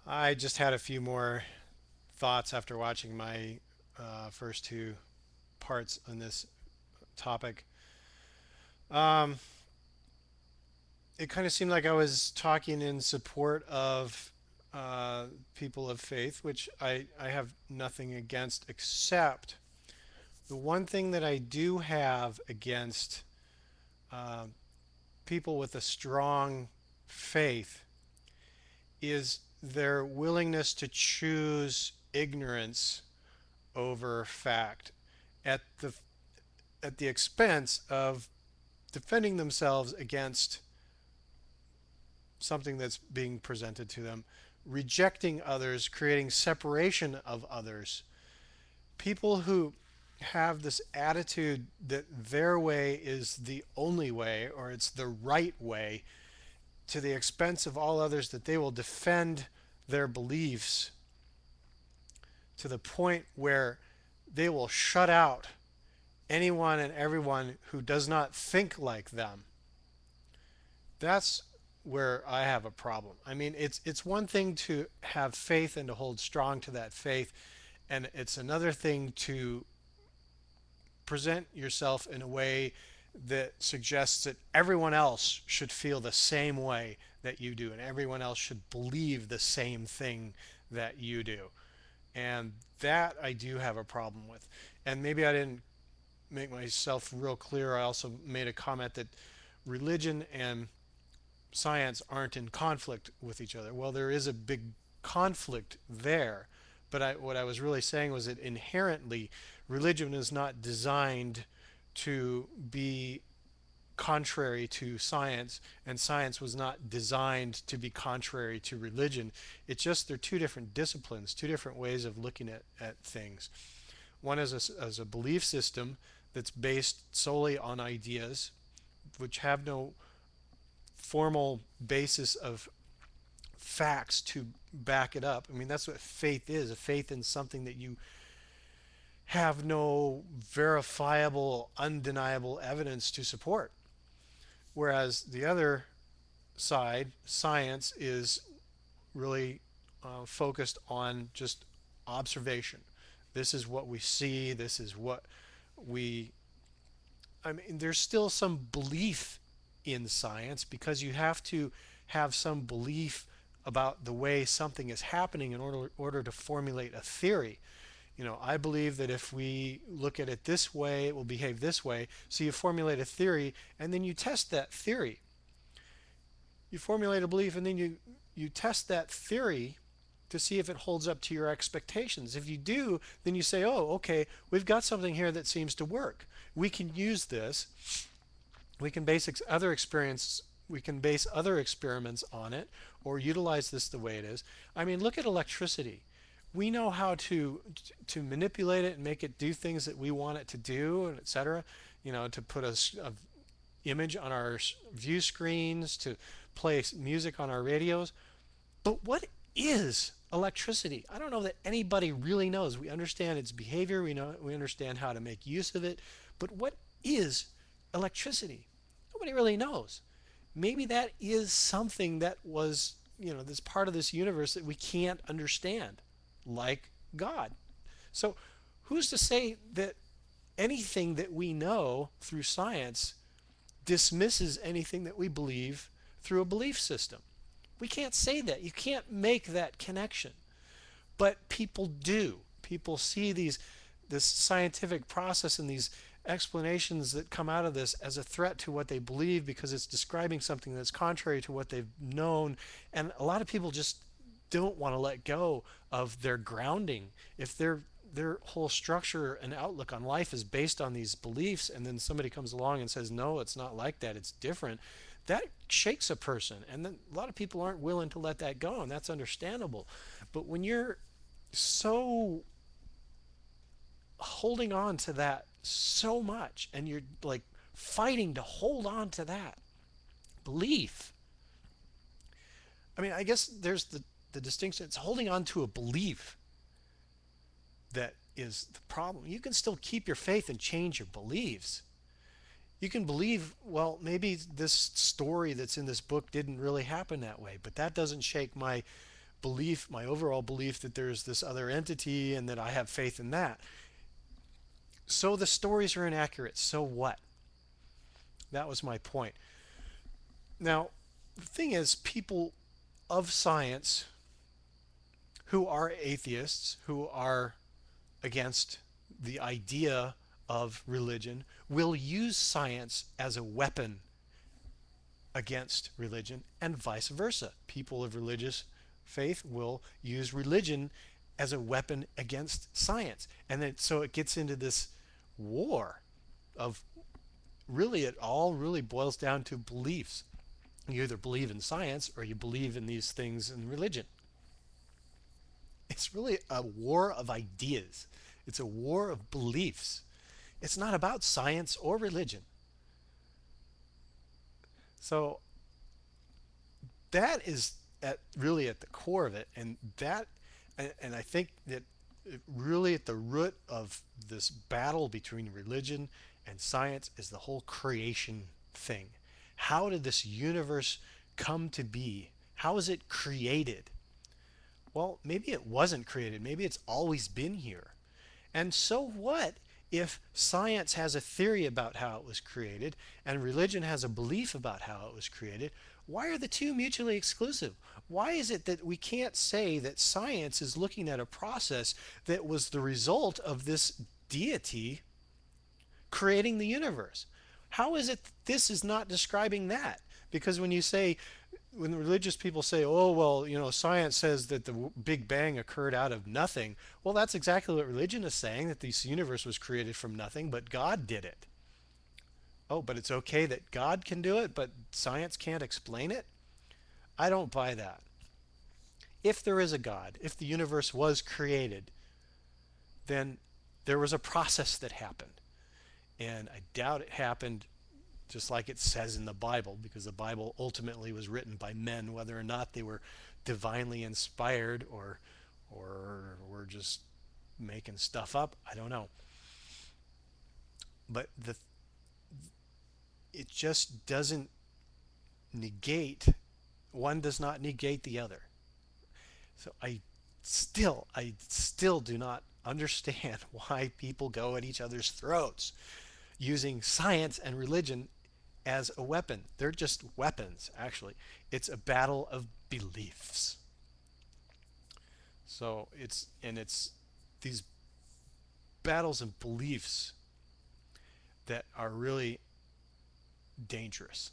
I just had a few more thoughts after watching my first two parts on this topic. Um, it kind of seemed like I was talking in support of people of faith, which I have nothing against, except the one thing that I do have against uh, people with a strong faith is their willingness to choose ignorance over fact at the expense of defending themselves against something that's being presented to them, rejecting others, creating separation of others. People who have this attitude that their way is the only way or it's the right way to the expense of all others, that they will defend their beliefs to the point where they will shut out anyone and everyone who does not think like them. That's where I have a problem. I mean, it's one thing to have faith and to hold strong to that faith, and it's another thing to present yourself in a way that suggests that everyone else should feel the same way that you do and everyone else should believe the same thing that you do. And that I do have a problem with. And maybe I didn't make myself real clear. I also made a comment that religion and science aren't in conflict with each other. Well, there is a big conflict there. But what I was really saying was that inherently, religion is not designed to be contrary to science, and science was not designed to be contrary to religion. It's just they're two different disciplines, two different ways of looking at things. One is as a belief system that's based solely on ideas, which have no formal basis of facts to back it up. I mean, that's what faith is, a faith in something that you have no verifiable, undeniable evidence to support. Whereas the other side, science, is really focused on just observation. This is what we see. This is what we. I mean, there's still some belief in science because you have to have some belief about the way something is happening in order to formulate a theory. You know, I believe that if we look at it this way, it will behave this way. So you formulate a theory and then you test that theory. You formulate a belief and then you test that theory to see if it holds up to your expectations. If you do, then you say, oh, okay, we've got something here that seems to work. We can use this. We can base other experience. We can base other experiments on it or utilize this the way it is. I mean, look at electricity. We know how to manipulate it and make it do things that we want it to do, and etc. You know, to put a image on our view screens, to play music on our radios. But what is electricity? I don't know that anybody really knows. We understand its behavior, we understand how to make use of it, but what is electricity? Nobody really knows. Maybe that is something that was, this part of this universe that we can't understand, like God. So, who's to say that anything that we know through science dismisses anything that we believe through a belief system? We can't say that. You can't make that connection. But people do. People see this scientific process and these explanations that come out of this as a threat to what they believe because it's describing something that's contrary to what they've known. And a lot of people just don't want to let go of their grounding. If their whole structure and outlook on life is based on these beliefs, and then somebody comes along and says, no, it's not like that, it's different, that shakes a person. And then a lot of people aren't willing to let that go, and that's understandable. But when you're so holding on to that so much and you're like fighting to hold on to that belief, I mean, I guess there's the distinction. It's holding on to a belief that is the problem. You can still keep your faith and change your beliefs. You can believe, well, maybe this story that's in this book didn't really happen that way, but that doesn't shake my belief, my overall belief that there's this other entity and that I have faith in that. So the stories are inaccurate. So what? That was my point. Now, the thing is, people of science who are atheists, who are against the idea of religion, will use science as a weapon against religion, and vice versa. People of religious faith will use religion as a weapon against science. And then so it gets into this war of, really, it all really boils down to beliefs. You either believe in science or you believe in these things in religion. It's really a war of ideas. It's a war of beliefs. It's not about science or religion. So that is really at the core of it, and I think that really at the root of this battle between religion and science is the whole creation thing. How did this universe come to be? How is it created? Well, maybe it wasn't created. Maybe it's always been here. And so what if science has a theory about how it was created and religion has a belief about how it was created? Why are the two mutually exclusive? Why is it that we can't say that science is looking at a process that was the result of this deity creating the universe? How is it that this is not describing that? Because when religious people say, oh, well, science says that the Big Bang occurred out of nothing, well, that's exactly what religion is saying, that this universe was created from nothing, but God did it. Oh, but it's okay that God can do it, but science can't explain it? I don't buy that. If there is a God, if the universe was created, then there was a process that happened. And I doubt it happened just like it says in the Bible, because the Bible ultimately was written by men, whether or not they were divinely inspired or were just making stuff up. I don't know. But it just doesn't negate, one does not negate the other. So I still do not understand why people go at each other's throats using science and religion as a weapon. They're just weapons, actually. It's a battle of beliefs. So it's these battles of beliefs that are really dangerous.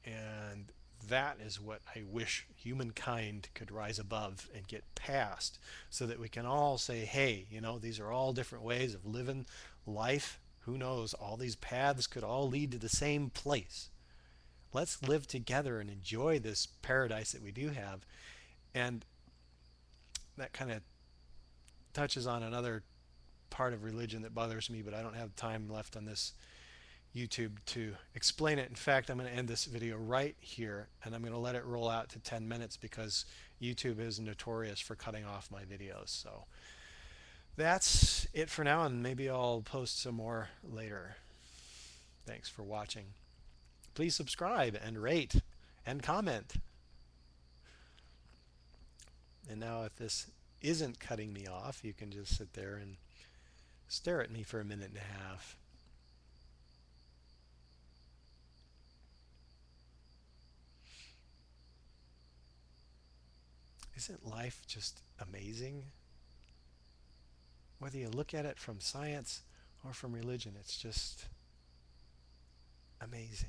And that is what I wish humankind could rise above and get past, so that we can all say, hey, these are all different ways of living life. Who knows? All these paths could all lead to the same place. Let's live together and enjoy this paradise that we do have. And that kind of touches on another part of religion that bothers me, but I don't have time left on this YouTube to explain it. In fact, I'm going to end this video right here, and I'm going to let it roll out to 10 minutes because YouTube is notorious for cutting off my videos. So that's it for now, and maybe I'll post some more later. Thanks for watching. Please subscribe and rate and comment. And now if this isn't cutting me off, you can just sit there and stare at me for a minute and a half. Isn't life just amazing? Whether you look at it from science or from religion, it's just amazing.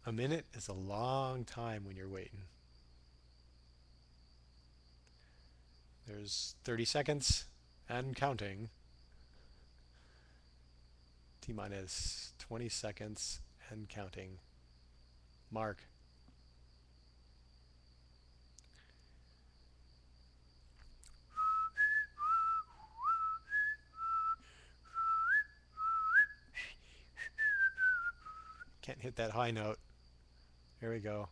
A minute is a long time when you're waiting. There's 30 seconds and counting. T-minus 20 seconds and counting. Mark. Can't hit that high note. Here we go.